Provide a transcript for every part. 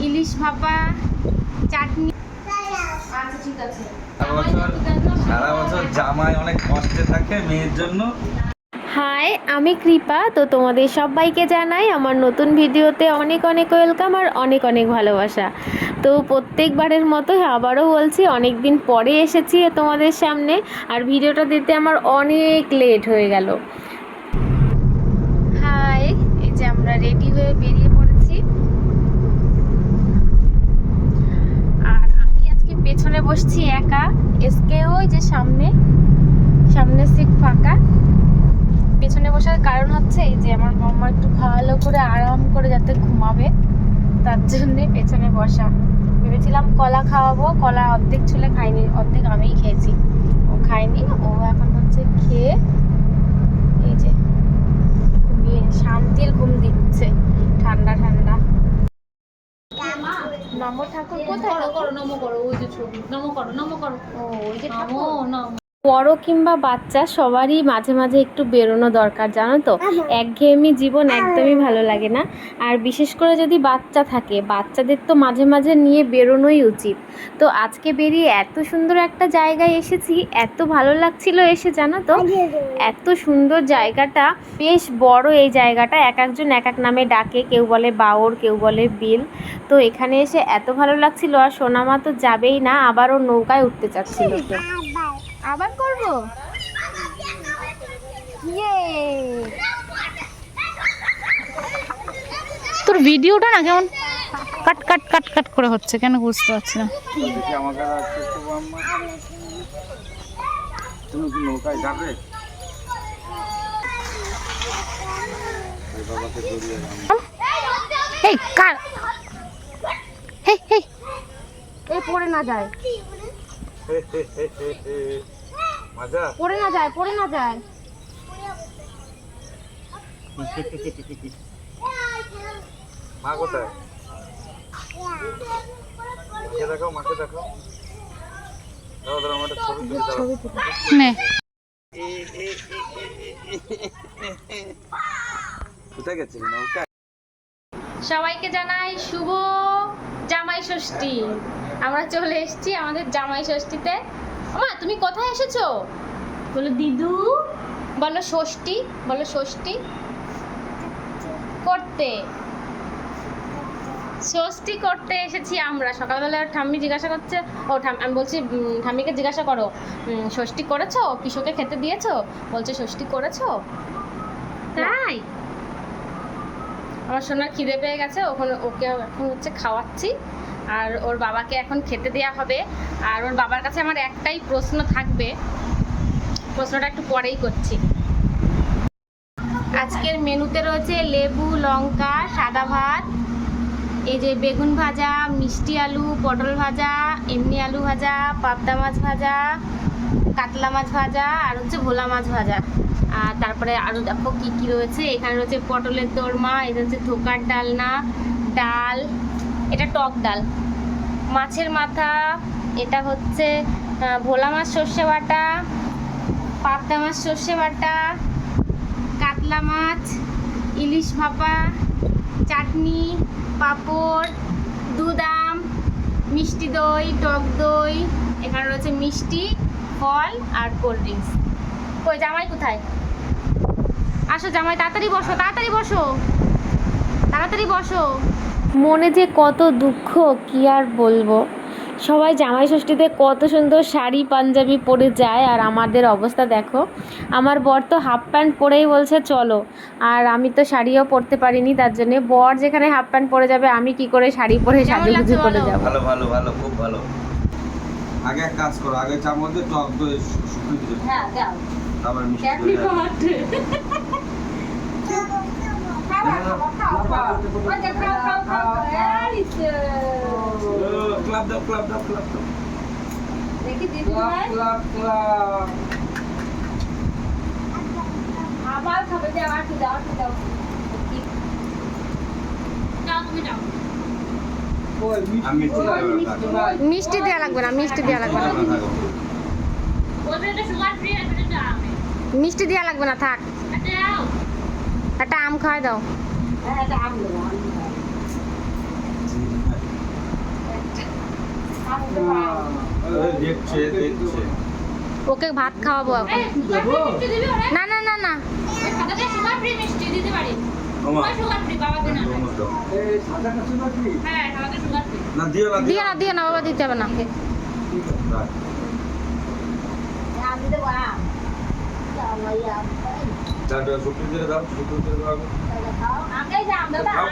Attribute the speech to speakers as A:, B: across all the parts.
A: ইলিশ ভাপা, চাটনি। আচ্ছা ঠিক আছে।
B: সারা বছর জামাই অনেক কষ্টে থাকে মেয়ের জন্য।
C: হাই, আমি কৃপা। তো তোমাদের সবাইকে জানাই আমার নতুন ভিডিওতে অনেক অনেক ওয়েলকাম আর অনেক অনেক ভালোবাসা। তো প্রত্যেকবারের মতোই আবারও বলছি, অনেক দিন পরে এসেছি তোমাদের সামনে, আর ভিডিওটা দিতে আমার অনেক লেট হয়ে গেল। হাই, এই যে আমরা রেডি হয়ে বেরিয়ে পড়েছি, আর আমি আজকে পেছনে বসছি একা। এসকে ওই যে সামনে সিট ফাঁকা। পেছনে বসার কারণ হচ্ছে এই যে আমার মাম্মা একটু ভালো করে আরাম করে যাতে ঘুমাবে, তার জন্য পেছনে বসা। ভেবেছিলাম কলা খাওয়াবো, কলা অর্ধেক ছুলে খাইনি, অর্ধেক আমিই খেয়েছি, ও খায়নি। ও এখন হচ্ছে খেয়ে এই যে ঘুমিয়ে শান্তির ঘুম দিচ্ছে, ঠান্ডা ঠান্ডা। নম ঠাকুর কোথায়?
A: নম করো, ওই যে ছবি নম করো, নম করো।
C: ও ওই যে
A: নম নম।
C: বড় কিংবা বাচ্চা সবারই মাঝে মাঝে একটু বেরোনো দরকার, জানো তো। একঘেয়েমি জীবন একদমই ভালো লাগে না, আর বিশেষ করে যদি বাচ্চা থাকে, বাচ্চাদের তো মাঝে মাঝে নিয়ে বেরোনোই উচিত। তো আজকে বেরিয়ে এত সুন্দর একটা জায়গায় এসেছি, এত ভালো লাগছিল এসে, জানো তো। এত সুন্দর জায়গাটা, বেশ বড় এই জায়গাটা, এক একজন এক এক নামে ডাকে, কেউ বলে বাওর, কেউ বলে বিল। তো এখানে এসে এত ভালো লাগছিল, আর সোনামা তো যাবেই না, আবার ও নৌকায় উঠতে চাচ্ছিল। তো আবার করবো।
A: তোর ভিডিওটা না কেমন কাট কাট কাট কাট করে হচ্ছে, কেন বুঝতে পারছি না।
B: তুমি কি নৌকায় যাবে?
A: এই কার হেই হেই
C: এ পড়ে না যায়,
B: মজা
C: পড়ে না যায়, পড়ে না যায়।
B: মা কোথায়? মাকে দেখাও, মাকে দেখাও। দাও দাও, আমার ছবি তুলে দাও।
A: নে
B: কোথায় গেছিলি নৌকা?
C: সবাইকে জানাই শুভ জামাই ষষ্ঠী। আমরা চলে এসেছি আমাদের জামাই ষষ্ঠীতে। মা তুমি কোথায় এসেছো? বলো দিদু, বলো ষষ্ঠী, বলো ষষ্ঠী করতে, ষষ্ঠী করতে এসেছি আমরা। সকালবেলা ঠাম্মি জিজ্ঞাসা করছে, আমি বলছি ঠাম্মিকে জিজ্ঞাসা করো, ষষ্ঠী করেছো, কিশোকে খেতে দিয়েছো? বলছে ষষ্ঠী করেছো। তাই আমার সোনার খিদে পেয়ে গেছে, ওকে এখন হচ্ছে খাওয়াচ্ছি, আর ওর বাবাকে এখন খেতে দেওয়া হবে। আর ওর বাবার কাছে আমার একটাই প্রশ্ন থাকবে, প্রশ্নটা একটু পরেই করছি। আজকের মেনুতে রয়েছে লেবু, লঙ্কা, সাদা ভাত, এই যে বেগুন ভাজা, মিষ্টি আলু, পটল ভাজা, এমনি আলু ভাজা, পাবদা মাছ ভাজা, কাতলা মাছ ভাজা, আর হচ্ছে ভোলা মাছ ভাজা। আর তারপরে আরও দেখো কী কী রয়েছে, এখানে রয়েছে পটলের দোরমা, এটা হচ্ছে ধোকার ডালনা, ডাল, এটা টক ডাল, মাছের মাথা, এটা হচ্ছে ভোলা মাছ সর্ষে বাটা, পাবদা মাছ সর্ষে বাটা, কাতলা মাছ, ইলিশ ভাপা, চাটনি, পাঁপড়, দুধ আম, মিষ্টি দই, টক দই, এখানে রয়েছে মিষ্টি, ফল আর কোল্ড ড্রিঙ্কস। কই জামাই কোথায়? আসো জামাই, তাড়াতাড়ি বসো, তাড়াতাড়ি বসো, তাড়াতাড়ি বসো। মনে যে কত দুঃখ, কি আর বলবো। সবাই জামাই ষষ্ঠীতে কত সুন্দর শাড়ি পাঞ্জাবি পরে যায়, আর আমাদের অবস্থা দেখো। আমার বর তো হাফ প্যান্ট পরেই বলছে চলো, আর আমি তো শাড়িও পরতে পারিনি, তার জন্য বর যেখানে হাফ প্যান্ট পরে যাবে, আমি কি করে শাড়ি পরে সাজুগুজু করে যাব?
B: ভালো ভালো ভালো, খুব ভালো। আগে এক কাজ করো, আগে চার মধ্যে টক দই শুকিয়ে দিও। হ্যাঁ দাও, তারপর মিষ্টি দই। ক্লাব দাও, ক্লাব দাও, ক্লাব দাও। দেখি দিদি ভাই, ক্লাব ক্লাব। আবার খাবে, দাও আর কি, দাও দাও। দাও তুমি দাও।
C: মিষ্টি দেওয়া লাগবে না, মিষ্টি দেওয়া লাগবে না, মিষ্টি দেওয়া লাগবে না, থাক। একটা আম খাওয়াই দাও।
B: দেখছে দেখছে
A: ওকে ভাত খাওয়াবো এখন। না না না না
B: ওমা না দিও না
A: দিও না দিও না বাবা, দিতে হবে না।
B: রাখ। দাও, শুকনো দিয়ে দাও, শুকনো দিয়ে দাও। খাও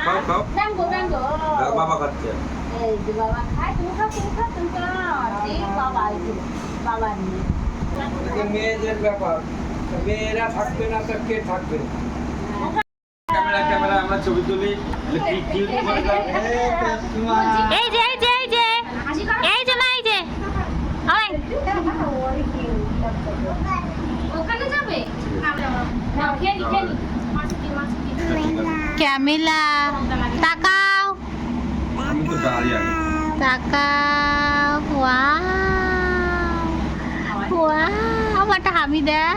B: খাও খাও দাও, বাবা খাচ্ছে।
D: মেয়েদের ব্যাপার, মেয়েরা থাকবে না তো কে থাকবে?
B: ক্যামেরা ক্যামেরা আমরা ছবি তুলি, ক্লিক করে দাও।
A: এই যে এই যে এই যে এই যে না এই যে ওই
C: ওখানে যাবে না, খেয়ে নি
A: ক্যামেলা তাকাও
B: আমি তো দাঁড়িয়ে আছি।
A: তাকাও, ওয়াও ওয়াও, একটা হামি দাও।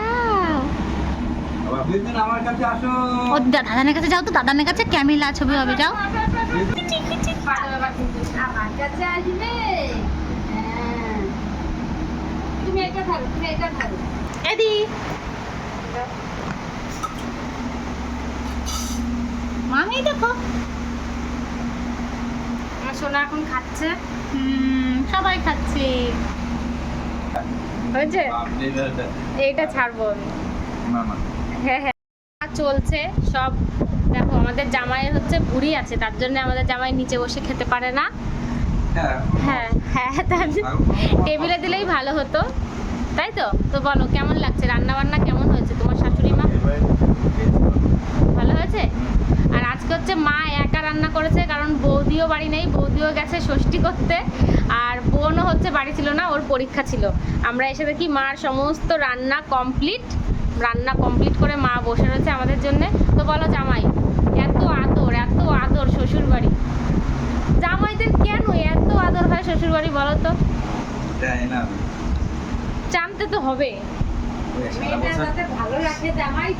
B: আবার
D: দিদিন আমার কাছে আসো।
A: ও দাদানের কাছে যাও তো, দাদানের কাছে ক্যামেলা ছবি হবে, যাও।
C: আমার কাছে আসবে। হ্যাঁ। তুমি এটা ধরো, তুমি এটা ধরো।
A: এদি মামি দেখো,
C: আমার সোনা এখন খাচ্ছে।
A: সবাই খাচ্ছে।
C: হয়েছে?
B: আপনি
C: এইটা ছাড়বো আমি।
B: না না
C: হ্যাঁ হ্যাঁ চলছে সব। দেখো আমাদের জামাইয়ের হচ্ছে বুড়ি আছে, তার জন্য আমাদের জামাই নিচে বসে খেতে পারে না।
B: হ্যাঁ
C: হ্যাঁ হ্যাঁ, তার টেবিলে দিলেই ভালো হতো, তাই তো? তো বলো কেমন লাগছে, রান্না বান্না কেমন হয়েছে তোমার শাশুড়ি মা? ভালো হয়েছে? আর আজকে হচ্ছে মা একা রান্না করেছে, কারণ বৌদিও বাড়ি নেই, বৌদিও গেছে ষষ্ঠী করতে, আর বোনও হচ্ছে বাড়ি ছিল না, ওর পরীক্ষা ছিল। আমরা এসে দেখি মার সমস্ত রান্না কমপ্লিট করে মা বসে রয়েছে আমাদের জন্য। তো বলো জামাই, এত আদর শ্বশুর বাড়ি, জামাইদের কেন এত আদর হয় শ্বশুর বাড়ি বলো তো?
B: তাই না আমি
C: জানতে তো হবে। ভালো রাখে জামাই,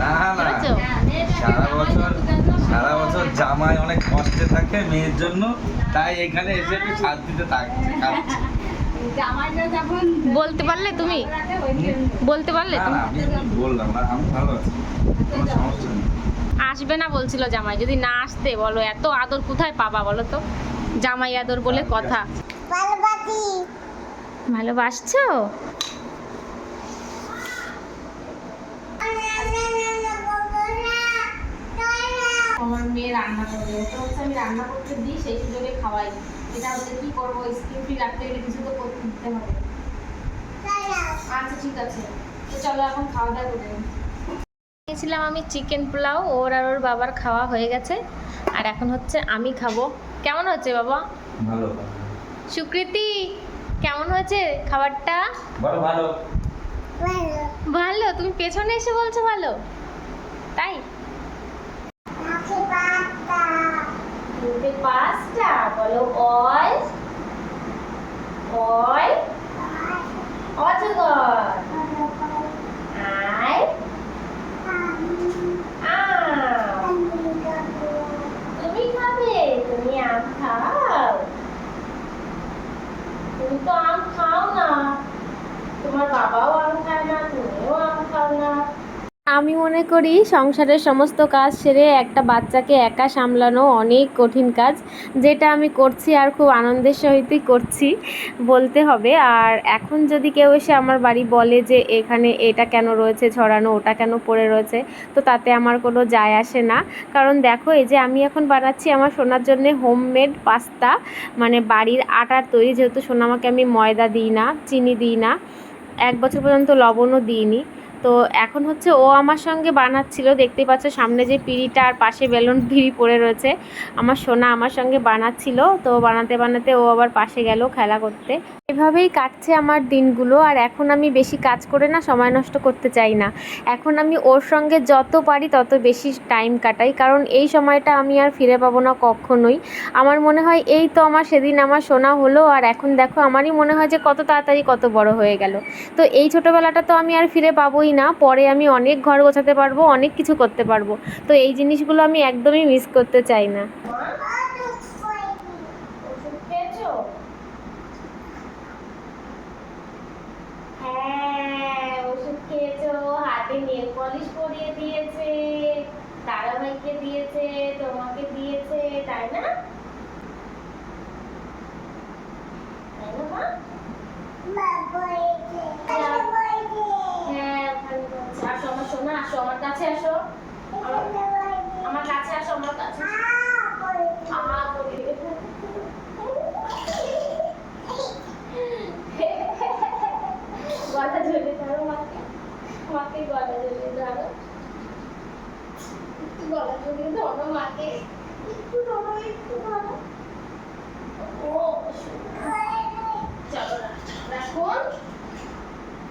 B: না না
C: বুঝেছো?
B: সারা বছর জামাই অনেক কষ্টে থাকে মেয়ের জন্য, তাই এখানে এসে একটু শান্তিতে থাকছে খাচ্ছে।
C: বলতে পারলে তুমি, বলতে পারলে
B: না
C: তুমি?
B: না আমি বললাম না, আমি ভালো আছি, কোনো সমস্যা নেই।
C: আসবে না বলছিল জামাই, যদি না আসতে বলো এত আদর কোথায় পাবা বলো তো? জামাই আদর বলে কথা। ভালোবাসছো? আমার মেয়ে রান্না করবে, ওটা হচ্ছে আমি রান্না করতে দিই, সেই সুযোগে খাওয়াই। এটা হচ্ছে কি করবো, স্কিন ফ্রি রাখতে গেলে কিছু তো করতে দিতে হবে। আচ্ছা ঠিক আছে, তো চলো এখন খাওয়া দাওয়া করে নিই। খেয়েছিলাম আমি চিকেন পোলাও, ওর আর ওর বাবার খাওয়া হয়ে গেছে, আর এখন হচ্ছে আমি খাবো। কেমন হচ্ছে বাবা?
B: ভালো
C: সুকৃতি কেমন হয়েছে খাবারটা?
B: বলো ভালো।
C: ভালো? তুমি পেছনে এসে বলছো ভালো, তাই? পাঁচটা বলো। অয় অয় অজগর, আয় আম। তুমি খাবে? তুমি আম খাও? তুমি তো আম খাও না, তোমার বাবাও আম খায় না, তুমিও আম খাও না। আমি মনে করি সংসারের সমস্ত কাজ সেরে একটা বাচ্চাকে একা সামলানো অনেক কঠিন কাজ, যেটা আমি করছি আর খুব আনন্দের সহিতই করছি বলতে হবে। আর এখন যদি কেউ এসে আমার বাড়ি বলে যে এখানে এটা কেন রয়েছে ছড়ানো, ওটা কেন পড়ে রয়েছে, তো তাতে আমার কোনো যায় আসে না। কারণ দেখো, এই যে আমি এখন বানাচ্ছি আমার সোনার জন্য হোমমেড পাস্তা, মানে বাড়ির আটার তৈরি, যেহেতু সোনামাকে আমি ময়দা দিই না, চিনি দিই না, 1 বছর পর্যন্ত লবণও দিইনি। তো এখন হচ্ছে ও আমার সঙ্গে বানাচ্ছিল, দেখতেই পাচ্ছ সামনে যে পিঁড়িটা আর পাশে বেলুন পিঁড়ি পড়ে রয়েছে, আমার সোনা আমার সঙ্গে বানাচ্ছিল। তো বানাতে বানাতে ও আবার পাশে গেল খেলা করতে। এভাবেই কাটছে আমার দিনগুলো। আর এখন আমি বেশি কাজ করে না সময় নষ্ট করতে চাই না, এখন আমি ওর সঙ্গে যত পারি তত বেশি টাইম কাটাই, কারণ এই সময়টা আমি আর ফিরে পাবো না কখনোই। আমার মনে হয় এই তো আমার সেদিন আমার সোনা হলো, আর এখন দেখো আমারই মনে হয় যে কত তাড়াতাড়ি কত বড় হয়ে গেল। তো এই ছোটোবেলাটা তো আমি আর ফিরে পাবোই না, পরে আমি অনেক ঘর গোছাতে পারবো, অনেক কিছু করতে পারবো। তো এই জিনিসগুলো আমি একদমই মিস করতে চাই না। হ্যাঁ, ওষুধ খেয়েছো, হাতে নেল পলিশ পরিয়ে দিয়েছে, দাদাভাইকে দিয়েছে, তোমাকে দিয়েছে, তাই না? তাই না মা? হ্যাঁ, ওখানে বলছে। আসো আমার সোনা, আসো আমার কাছে আসো, আমার কাছে আসো, আমার কাছে গলা ঝুলে ধরো মাকে, মাকে গলা ঝুলে ধরো, একটু গলা ঝুলে ধরো মাকে, একটু ধরো, একটু ধরো। ও চলো রাখুন,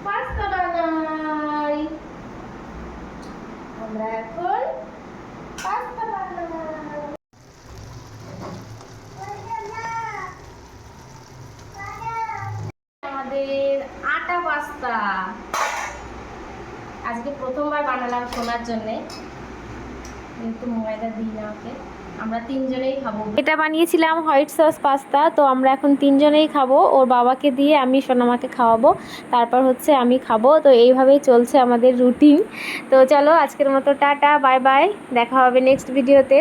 C: পাস্তা বানাই, আমরা এখন পাস্তা বানাই। আমাদের আটা পাস্তা আজকে প্রথমবার বানালাম শোনার জন্যে, কিন্তু ময়দা দিই না ওকে, আমরা তিনজনেই খাবো। এটা বানিয়েছিলাম হোয়াইট সস পাস্তা, তো আমরা এখন তিনজনেই খাবো, ওর বাবাকে দিয়ে আমি সোনামাকে খাওয়াবো, তারপর হচ্ছে আমি খাবো। তো এইভাবেই চলছে আমাদের রুটিন। তো চলো আজকের মতো টাটা, বাই বাই, দেখা হবে নেক্সট ভিডিওতে।